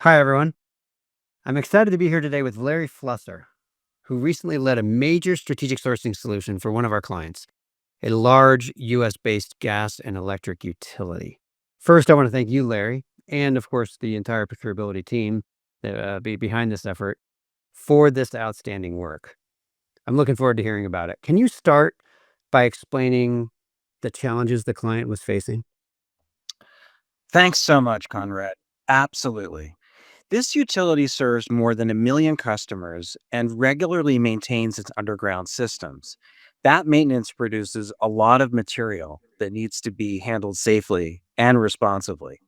Hi, everyone. I'm excited to be here today with Larry Flusser, who recently led a major strategic sourcing solution for one of our clients, a large US based gas and electric utility. First, I want to thank you, Larry, and of course, the entire ProcureAbility team that be behind this effort for this outstanding work. I'm looking forward to hearing about it. Can you start by explaining the challenges the client was facing? Thanks so much, Conrad. Absolutely. This utility serves more than a million customers and regularly maintains its underground systems. That maintenance produces a lot of material that needs to be handled safely and responsibly.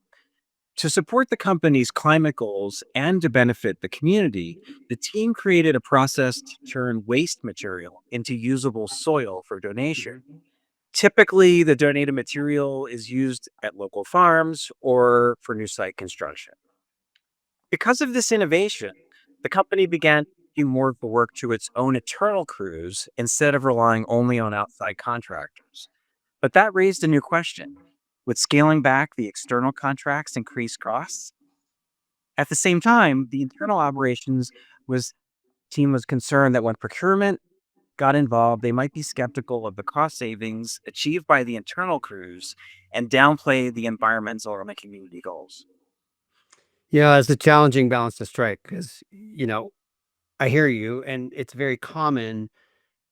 To support the company's climate goals and to benefit the community, the team created a process to turn waste material into usable soil for donation. Typically, the donated material is used at local farms or for new site construction. Because of this innovation, the company began doing more of the work to its own internal crews instead of relying only on outside contractors. But that raised a new question. Would scaling back the external contracts increase costs? At the same time, the internal operations was team was concerned that when procurement got involved, they might be skeptical of the cost savings achieved by the internal crews and downplay the environmental and the community goals. Yeah, it's a challenging balance to strike because, I hear you, and it's very common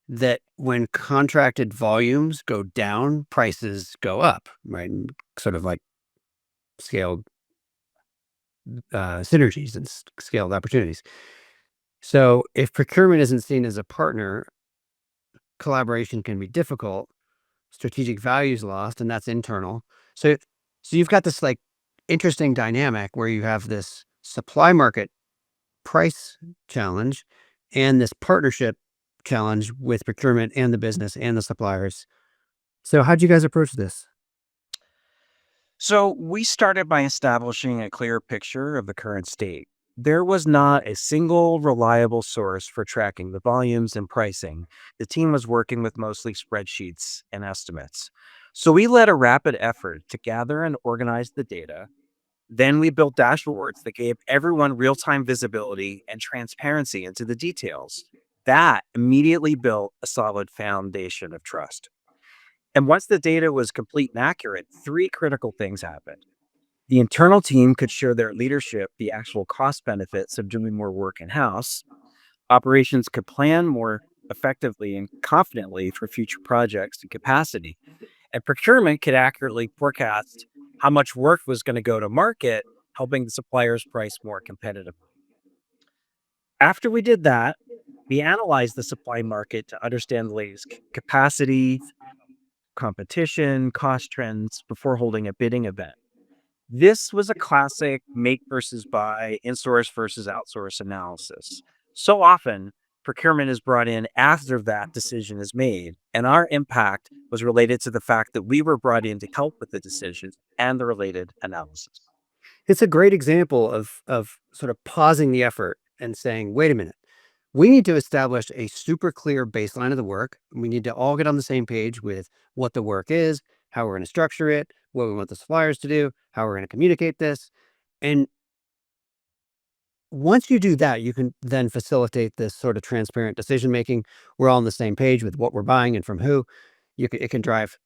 that when contracted volumes go down, prices go up, right? And sort of like scaled synergies and scaled opportunities. So if procurement isn't seen as a partner, collaboration can be difficult. Strategic value is lost, and that's internal. So, so you've got this like interesting dynamic where you have this supply market price challenge and this partnership challenge with procurement and the business and the suppliers. So how'd you guys approach this? So we started by establishing a clear picture of the current state. There was not a single reliable source for tracking the volumes and pricing. The team was working with mostly spreadsheets and estimates. So we led a rapid effort to gather and organize the data. Then we built dashboards that gave everyone real time visibility and transparency into the details. That immediately built a solid foundation of trust. And once the data was complete and accurate, three critical things happened. The internal team could share their leadership the actual cost benefits of doing more work in house. Operations could plan more effectively and confidently for future projects and capacity. And procurement could accurately forecast how much work was going to go to market, helping the suppliers price more competitively. After we did that, we analyzed the supply market to understand the latest capacity, competition, cost trends before holding a bidding event. This was a classic make versus buy, in-source versus outsource analysis. So often, procurement is brought in after that decision is made, and our impact was related to the fact that we were brought in to help with the decision and the related analysis. It's a great example of sort of pausing the effort and saying, wait a minute, we need to establish a super clear baseline of the work. We need to all get on the same page with what the work is, how we're going to structure it, what we want the suppliers to do, how we're going to communicate this. And once you do that, you can then facilitate this sort of transparent decision making. We're all on the same page with what we're buying and from who. It can drive,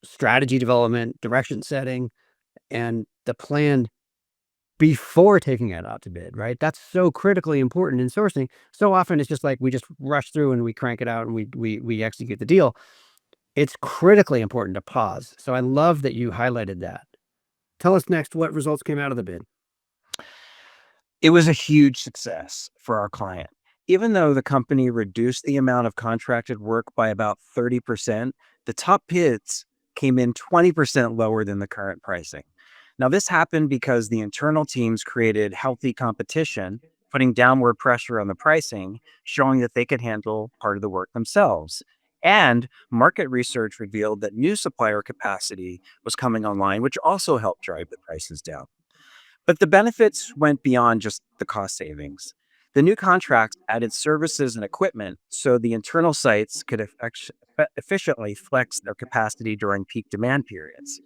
strategy development, direction setting, and the plan before taking it out to bid, right? That's so critically important in sourcing. So often it's just like we just rush through and we crank it out and we execute the deal. It's critically important to pause. So I love that you highlighted that. Tell us next what results came out of the bid. It was a huge success for our client. Even though the company reduced the amount of contracted work by about 30%, the top bids came in 20% lower than the current pricing. Now, this happened because the internal teams created healthy competition, putting downward pressure on the pricing, showing that they could handle part of the work themselves. And market research revealed that new supplier capacity was coming online, which also helped drive the prices down. But the benefits went beyond just the cost savings. The new contracts added services and equipment so the internal sites could efficiently flex their capacity during peak demand periods.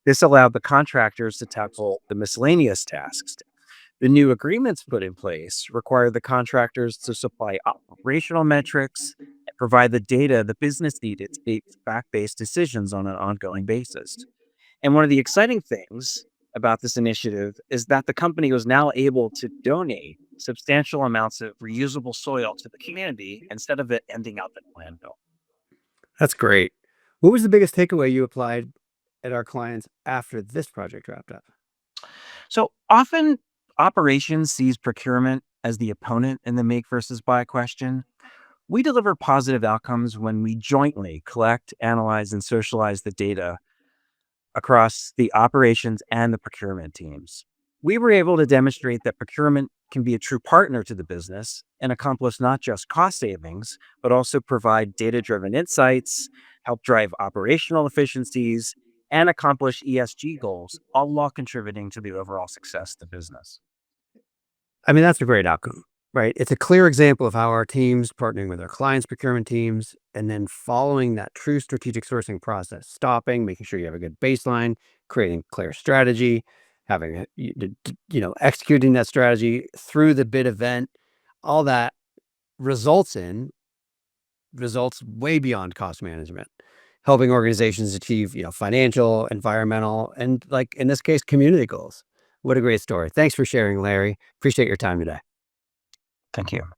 This allowed the contractors to tackle the miscellaneous tasks, The new agreements put in place require the contractors to supply operational metrics and provide the data the business needed to make fact based decisions on an ongoing basis. And one of the exciting things about this initiative is that the company was now able to donate substantial amounts of reusable soil to the community instead of it ending up in a landfill. That's great. What was the biggest takeaway you applied at our clients after this project wrapped up? So often, operations sees procurement as the opponent in the make versus buy question. We deliver positive outcomes when we jointly collect, analyze, and socialize the data across the operations and the procurement teams. We were able to demonstrate that procurement can be a true partner to the business and accomplish not just cost savings, but also provide data driven insights, help drive operational efficiencies, and accomplish ESG goals, all while contributing to the overall success of the business. I mean, that's a great outcome, right? It's a clear example of how our teams partnering with our clients' procurement teams and then following that true strategic sourcing process, stopping, making sure you have a good baseline, creating clear strategy, having, executing that strategy through the bid event, all that results in results way beyond cost management, helping organizations achieve, financial, environmental, and like in this case, community goals. What a great story. Thanks for sharing, Larry. Appreciate your time today. Thank you.